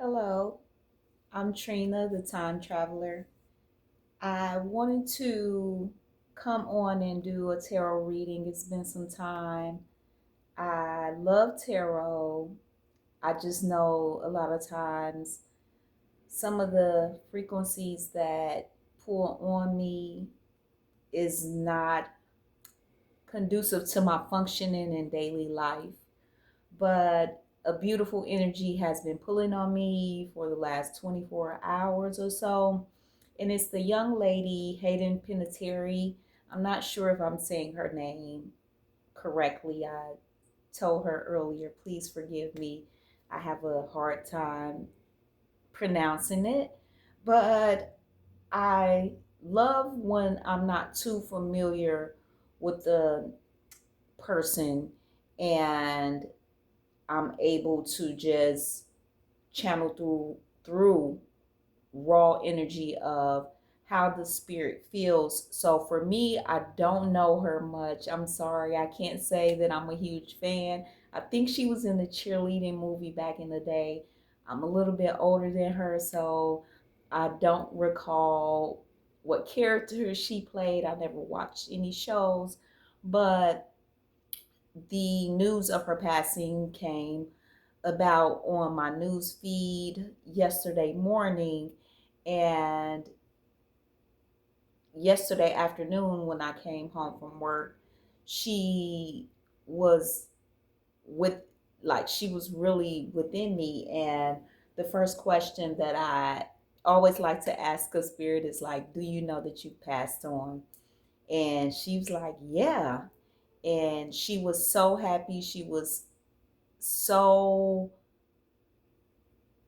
Hello, I'm Trina, the time traveler. I wanted to come on and do a tarot reading. It's been some time. I love tarot. I just know a lot of times some of the frequencies that pull on me is not conducive to my functioning in daily life. But a beautiful energy has been pulling on me for the last 24 hours or so. And it's the young lady, Hayden Panettiere. I'm not sure if I'm saying her name correctly. I told her earlier, please forgive me. I have a hard time pronouncing it. But I love when I'm not too familiar with the person and I'm able to just channel through raw energy of how the spirit feels. So for me, I don't know her much. I'm sorry. I can't say that I'm a huge fan. I think she was in the cheerleading movie back in the day. I'm a little bit older than her, so I don't recall what character she played. I never watched any shows, but the news of her passing came about on my news feed yesterday morning, and yesterday afternoon when I came home from work, she was with she was really within me. And the first question that I always like to ask a spirit is like, do you know that you passed on? And she was like, yeah. And she was so happy. She was so,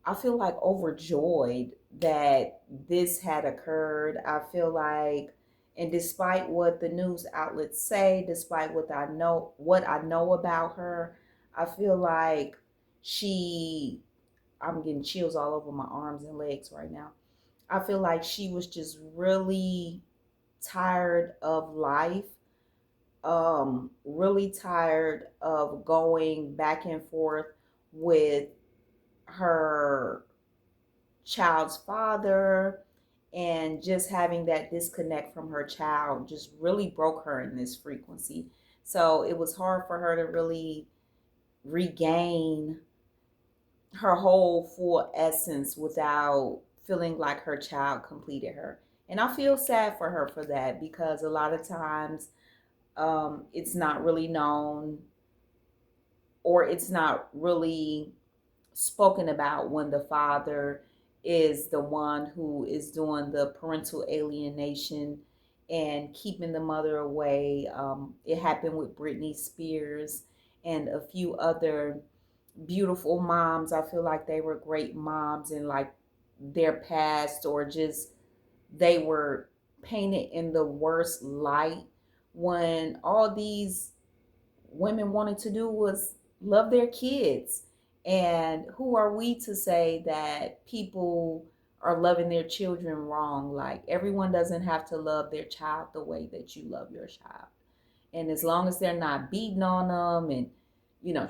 I feel like, overjoyed that this had occurred. I feel like, and despite what the news outlets say, despite what I know about her, I feel like she, I'm getting chills all over my arms and legs right now. I feel like she was just really tired of life, really tired of going back and forth with her child's father, and just having that disconnect from her child just really broke her in this frequency. So it was hard for her to really regain her whole full essence without feeling like her child completed her. And I feel sad for her for that, because a lot of times it's not really known, or it's not really spoken about when the father is the one who is doing the parental alienation and keeping the mother away. It happened with Britney Spears and a few other beautiful moms. I feel like they were great moms, and like their past, or just they were painted in the worst light when all these women wanted to do was love their kids. And who are we to say that people are loving their children wrong? Like, everyone doesn't have to love their child the way that you love your child. And as long as they're not beating on them and,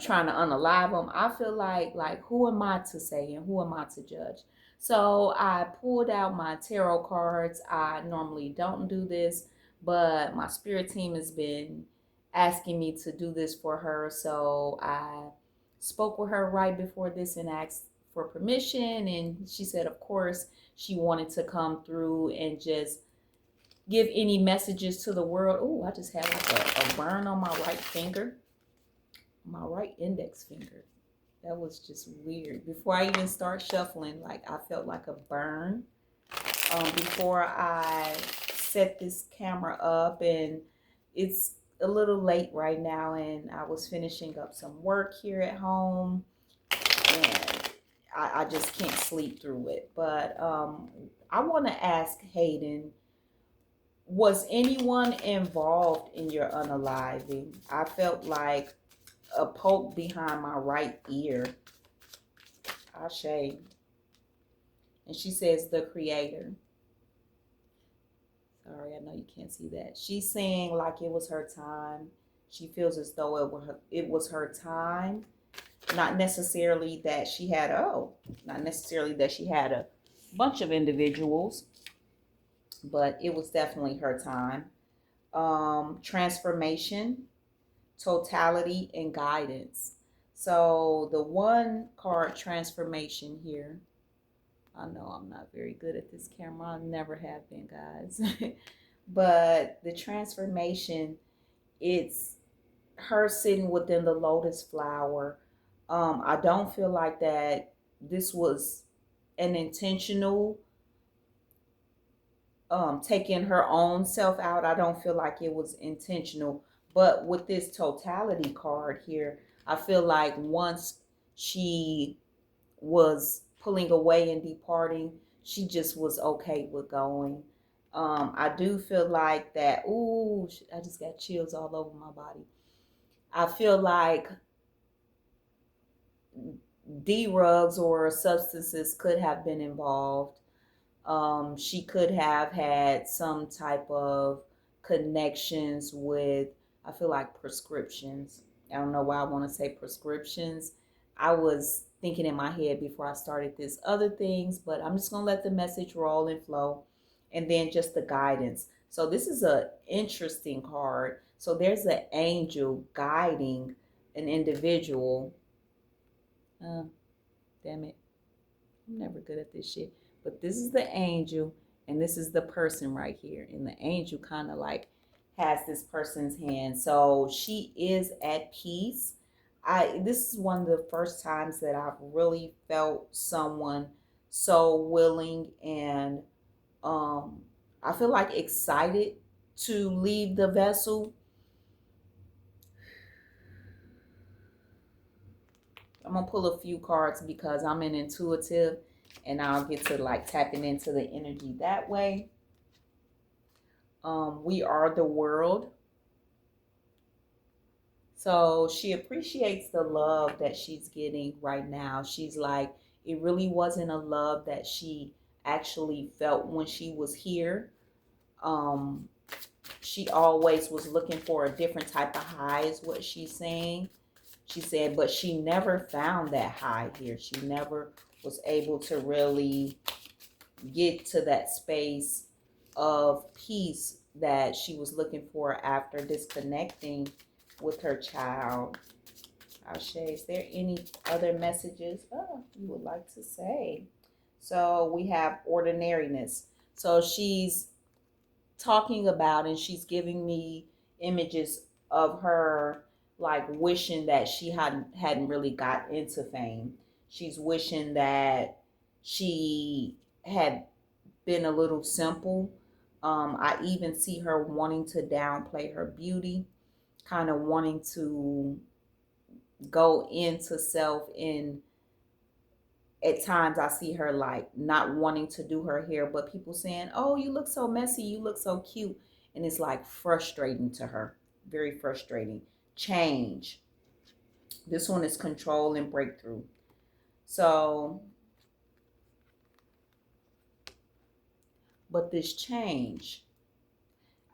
trying to unalive them, I feel like who am I to say and who am I to judge? So I pulled out my tarot cards. I normally don't do this, but my spirit team has been asking me to do this for her. So I spoke with her right before this and asked for permission. And she said, of course, she wanted to come through and just give any messages to the world. Oh, I just had like a burn on my right finger, my right index finger. That was just weird. Before I even start shuffling, like, I felt like a burn. Before I set this camera up, and it's a little late right now, and I was finishing up some work here at home, and I just can't sleep through it. But I want to ask Hayden, was anyone involved in your unaliving? I felt like a poke behind my right ear. Ashe. And she says, the creator. Sorry, I know you can't see that. She's saying like it was her time. She feels as though it was her time. Not necessarily that she had, not necessarily that she had a bunch of individuals, but it was definitely her time. Transformation, totality, and guidance. So the one card, transformation here. I know I'm not very good at this camera. I never have been, guys. But the transformation, it's her sitting within the lotus flower. I don't feel like that this was an intentional taking her own self out. I don't feel like it was intentional. But with this totality card here, I feel like once she was pulling away and departing, she just was okay with going. I do feel like that. Ooh, I just got chills all over my body. I feel like drugs or substances could have been involved. She could have had some type of connections with, I feel like, prescriptions. I don't know why I want to say prescriptions. I was thinking in my head before I started this other things, but I'm just going to let the message roll and flow. And then just the guidance. So this is a interesting card. So there's an angel guiding an individual. Uh, Damn it. I'm never good at this shit. But this is the angel, and this is the person right here. And the angel kind of like has this person's hand. So she is at peace. This is one of the first times that I've really felt someone so willing and um I feel like excited to leave the vessel. I'm gonna pull a few cards because I'm an intuitive and I'll get to like tapping into the energy that way. We are the world. So she appreciates the love that she's getting right now. She's like, it really wasn't a love that she actually felt when she was here. Um, she always was looking for a different type of high, is what she's saying. She said, but she never found that high here. She never was able to really get to that space of peace that she was looking for after disconnecting with her child. Ashe, is there any other messages you would like to say? So we have ordinariness. So she's talking about and she's giving me images of her like wishing that she hadn't really got into fame. She's wishing that she had been a little simple. I even see her wanting to downplay her beauty, kind of wanting to go into self. And at times I see her like not wanting to do her hair, but people saying, oh, you look so messy, you look so cute. And it's like frustrating to her, very frustrating. Change. This one is control and breakthrough. So, but this change,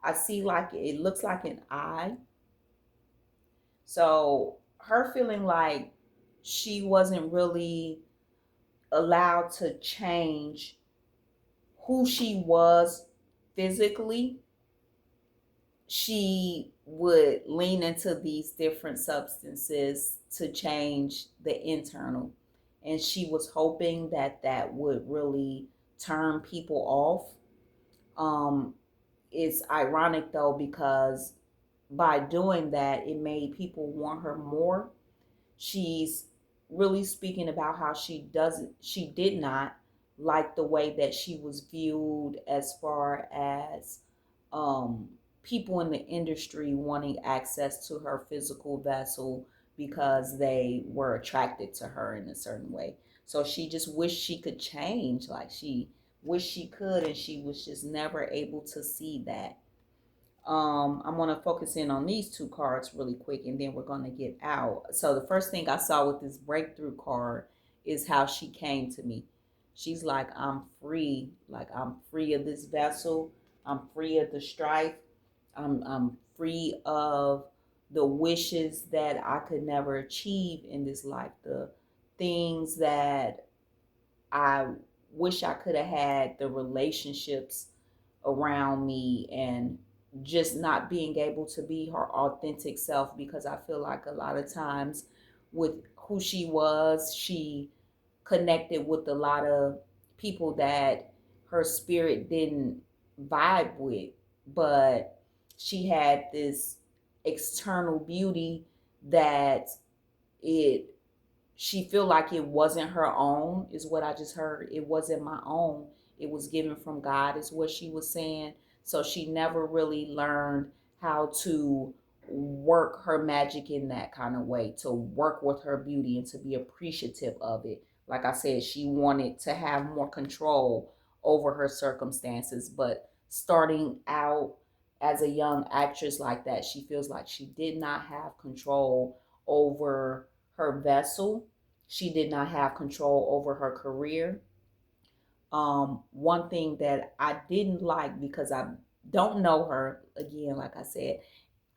I see like it looks like an eye. So her feeling like she wasn't really allowed to change who she was physically, she would lean into these different substances to change the internal. And she was hoping that that would really turn people off. It's ironic though, because by doing that, it made people want her more. She's really speaking about how she did not like the way that she was viewed as far as um, people in the industry wanting access to her physical vessel because they were attracted to her in a certain way. So she just wished she could change, like she wished she could, and she was just never able to see that. I'm going to focus in on these two cards really quick and then we're going to get out. So the first thing I saw with this breakthrough card is how she came to me. She's like, I'm free. Like, I'm free of this vessel. I'm free of the strife. I'm free of the wishes that I could never achieve in this life, the things that I wish I could have had, the relationships around me, and just not being able to be her authentic self, because I feel like a lot of times with who she was, she connected with a lot of people that her spirit didn't vibe with, but she had this external beauty that it she feel like it wasn't her own, is what I just heard. It wasn't my own. It was given from God, is what she was saying. So she never really learned how to work her magic in that kind of way, to work with her beauty and to be appreciative of it. Like I said, she wanted to have more control over her circumstances, but starting out as a young actress like that, she feels like she did not have control over her vessel. She did not have control over her career. One thing that I didn't like, because I don't know her, again, like I said,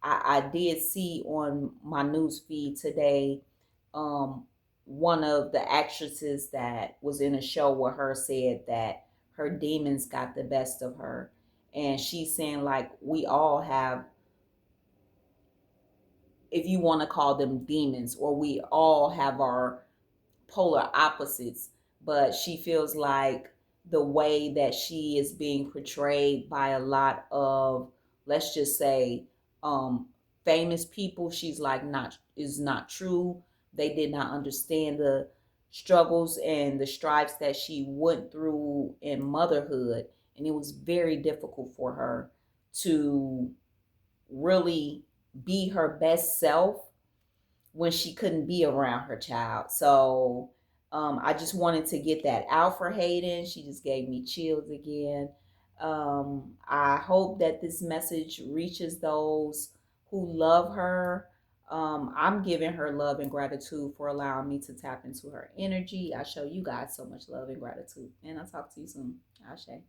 I did see on my news feed today, um, one of the actresses that was in a show with her said that her demons got the best of her. And she's saying, like, we all have, if you want to call them demons, or we all have our polar opposites, but she feels like the way that she is being portrayed by a lot of, let's just say, um famous people, she's like, not is not true. They did not understand the struggles and the stripes that she went through in motherhood, and it was very difficult for her to really be her best self when she couldn't be around her child. So I just wanted to get that out for Hayden. She just gave me chills again. I hope that this message reaches those who love her. I'm giving her love and gratitude for allowing me to tap into her energy. I show you guys so much love and gratitude. And I'll talk to you soon. Ashe.